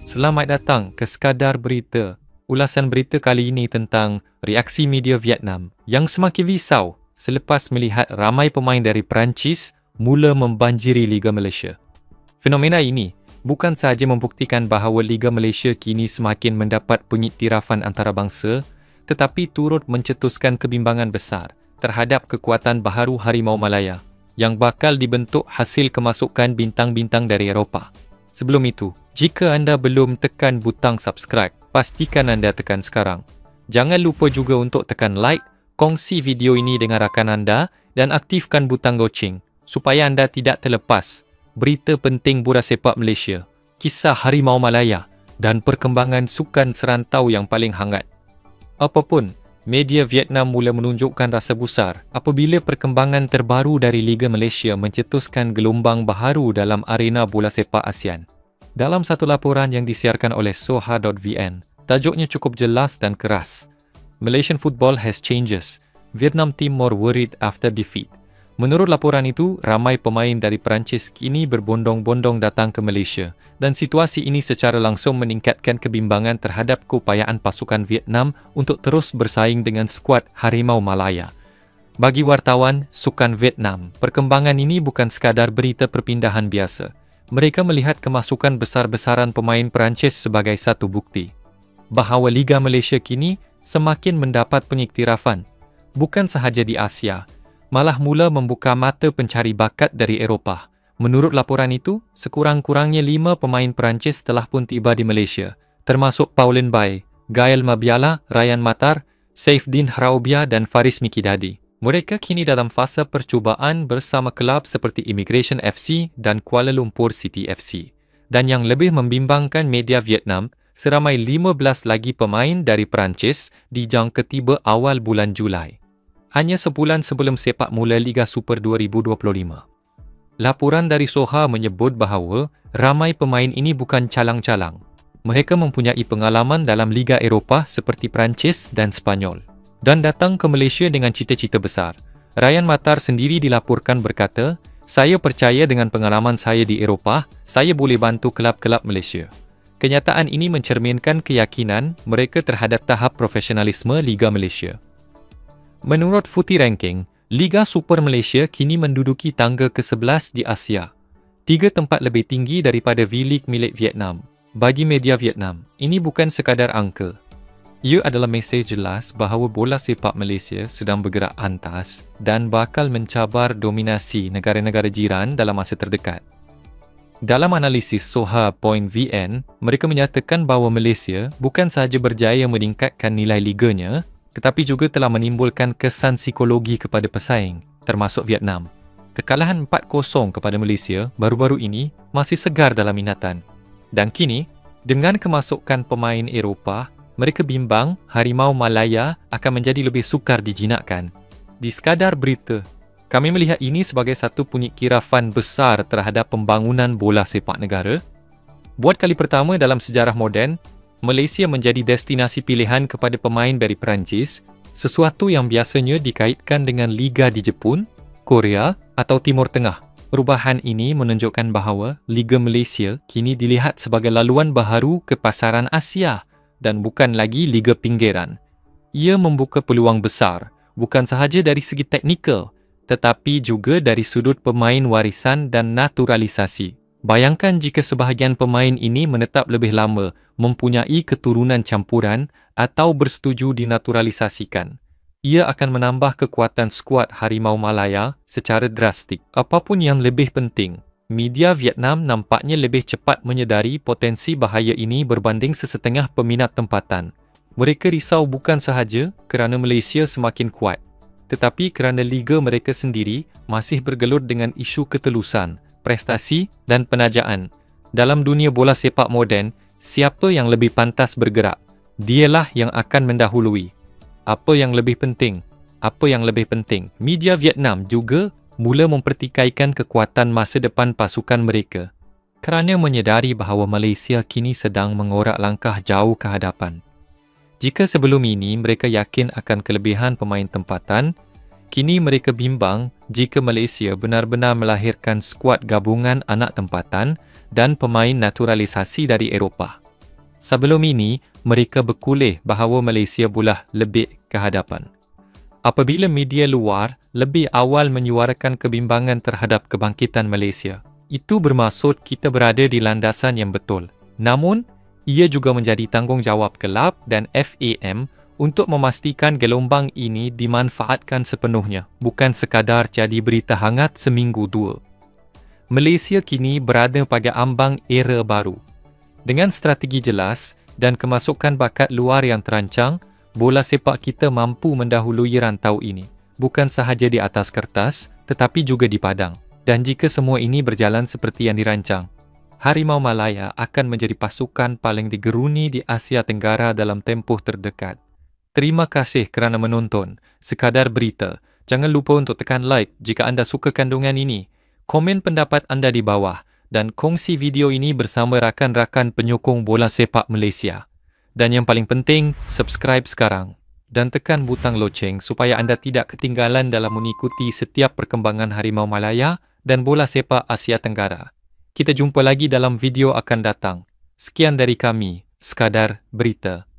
Selamat datang ke Sekadar Berita. Ulasan berita kali ini tentang reaksi media Vietnam yang semakin risau selepas melihat ramai pemain dari Perancis mula membanjiri Liga Malaysia. Fenomena ini bukan sahaja membuktikan bahawa Liga Malaysia kini semakin mendapat pengiktirafan antarabangsa, tetapi turut mencetuskan kebimbangan besar terhadap kekuatan baharu Harimau Malaya yang bakal dibentuk hasil kemasukan bintang-bintang dari Eropah. Sebelum itu, jika anda belum tekan butang subscribe, pastikan anda tekan sekarang. Jangan lupa juga untuk tekan like, kongsi video ini dengan rakan anda dan aktifkan butang goceng supaya anda tidak terlepas berita penting bola sepak Malaysia, kisah Harimau Malaya dan perkembangan sukan serantau yang paling hangat. Apapun, media Vietnam mula menunjukkan rasa gusar apabila perkembangan terbaru dari Liga Malaysia mencetuskan gelombang baharu dalam arena bola sepak ASEAN. Dalam satu laporan yang disiarkan oleh Soha.vn, tajuknya cukup jelas dan keras. Malaysian football has changes. Vietnam team more worried after defeat. Menurut laporan itu, ramai pemain dari Perancis kini berbondong-bondong datang ke Malaysia dan situasi ini secara langsung meningkatkan kebimbangan terhadap keupayaan pasukan Vietnam untuk terus bersaing dengan skuad Harimau Malaya. Bagi wartawan sukan Vietnam, perkembangan ini bukan sekadar berita perpindahan biasa. Mereka melihat kemasukan besar-besaran pemain Perancis sebagai satu bukti bahawa Liga Malaysia kini semakin mendapat pengiktirafan, bukan sahaja di Asia, malah mula membuka mata pencari bakat dari Eropah. Menurut laporan itu, sekurang-kurangnya 5 pemain Perancis telah pun tiba di Malaysia, termasuk Pauline Bai, Gael Mabiala, Ryan Matar, Saifdin Hraubia dan Faris Mikidadi. Mereka kini dalam fasa percubaan bersama kelab seperti Immigration FC dan Kuala Lumpur City FC. Dan yang lebih membimbangkan media Vietnam, seramai 15 lagi pemain dari Perancis dijangka tiba awal bulan Julai, hanya sebulan sebelum sepak mula Liga Super 2025. Laporan dari Soha menyebut bahawa ramai pemain ini bukan calang-calang. Mereka mempunyai pengalaman dalam Liga Eropah seperti Perancis dan Spanyol dan datang ke Malaysia dengan cita-cita besar. Ryan Matar sendiri dilaporkan berkata, "Saya percaya dengan pengalaman saya di Eropah, saya boleh bantu kelab-kelab Malaysia." Kenyataan ini mencerminkan keyakinan mereka terhadap tahap profesionalisme Liga Malaysia. Menurut Footy Ranking, Liga Super Malaysia kini menduduki tangga ke-11 di Asia, 3 tempat lebih tinggi daripada V-League milik Vietnam. Bagi media Vietnam, ini bukan sekadar angka. Ia adalah mesej jelas bahawa bola sepak Malaysia sedang bergerak antas dan bakal mencabar dominasi negara-negara jiran dalam masa terdekat. Dalam analisis Soha.vn, mereka menyatakan bahawa Malaysia bukan sahaja berjaya meningkatkan nilai liganya, tetapi juga telah menimbulkan kesan psikologi kepada pesaing, termasuk Vietnam. Kekalahan 4-0 kepada Malaysia baru-baru ini masih segar dalam ingatan. Dan kini, dengan kemasukan pemain Eropah, mereka bimbang Harimau Malaya akan menjadi lebih sukar dijinakkan. Di sekadar berita, kami melihat ini sebagai satu pengiktirafan besar terhadap pembangunan bola sepak negara. Buat kali pertama dalam sejarah moden, Malaysia menjadi destinasi pilihan kepada pemain dari Perancis, sesuatu yang biasanya dikaitkan dengan Liga di Jepun, Korea atau Timur Tengah. Perubahan ini menunjukkan bahawa Liga Malaysia kini dilihat sebagai laluan baharu ke pasaran Asia dan bukan lagi Liga Pinggiran. Ia membuka peluang besar, bukan sahaja dari segi teknikal, tetapi juga dari sudut pemain warisan dan naturalisasi. Bayangkan jika sebahagian pemain ini menetap lebih lama, mempunyai keturunan campuran atau bersetuju dinaturalisasikan. Ia akan menambah kekuatan skuad Harimau Malaya secara drastik. Apapun yang lebih penting, media Vietnam nampaknya lebih cepat menyedari potensi bahaya ini berbanding sesetengah peminat tempatan. Mereka risau bukan sahaja kerana Malaysia semakin kuat, tetapi kerana liga mereka sendiri masih bergelut dengan isu ketelusan, prestasi dan penajaan. Dalam dunia bola sepak moden, siapa yang lebih pantas bergerak? Dialah yang akan mendahului. Apa yang lebih penting? Apa yang lebih penting? Media Vietnam juga mula mempertikaikan kekuatan masa depan pasukan mereka kerana menyedari bahawa Malaysia kini sedang mengorak langkah jauh ke hadapan. Jika sebelum ini mereka yakin akan kelebihan pemain tempatan, kini mereka bimbang jika Malaysia benar-benar melahirkan skuad gabungan anak tempatan dan pemain naturalisasi dari Eropah. Sebelum ini, mereka berkulih bahawa Malaysia boleh lebih ke hadapan. Apabila media luar lebih awal menyuarakan kebimbangan terhadap kebangkitan Malaysia, itu bermaksud kita berada di landasan yang betul. Namun, ia juga menjadi tanggungjawab kelab dan FAM untuk memastikan gelombang ini dimanfaatkan sepenuhnya, bukan sekadar jadi berita hangat seminggu dua. Malaysia kini berada pada ambang era baru. Dengan strategi jelas dan kemasukan bakat luar yang terancang, bola sepak kita mampu mendahului rantau ini, bukan sahaja di atas kertas, tetapi juga di padang. Dan jika semua ini berjalan seperti yang dirancang, Harimau Malaya akan menjadi pasukan paling digeruni di Asia Tenggara dalam tempoh terdekat. Terima kasih kerana menonton. Sekadar berita. Jangan lupa untuk tekan like jika anda suka kandungan ini. Komen pendapat anda di bawah dan kongsi video ini bersama rakan-rakan penyokong bola sepak Malaysia. Dan yang paling penting, subscribe sekarang dan tekan butang loceng supaya anda tidak ketinggalan dalam mengikuti setiap perkembangan Harimau Malaya dan bola sepak Asia Tenggara. Kita jumpa lagi dalam video akan datang. Sekian dari kami, Sekadar Berita.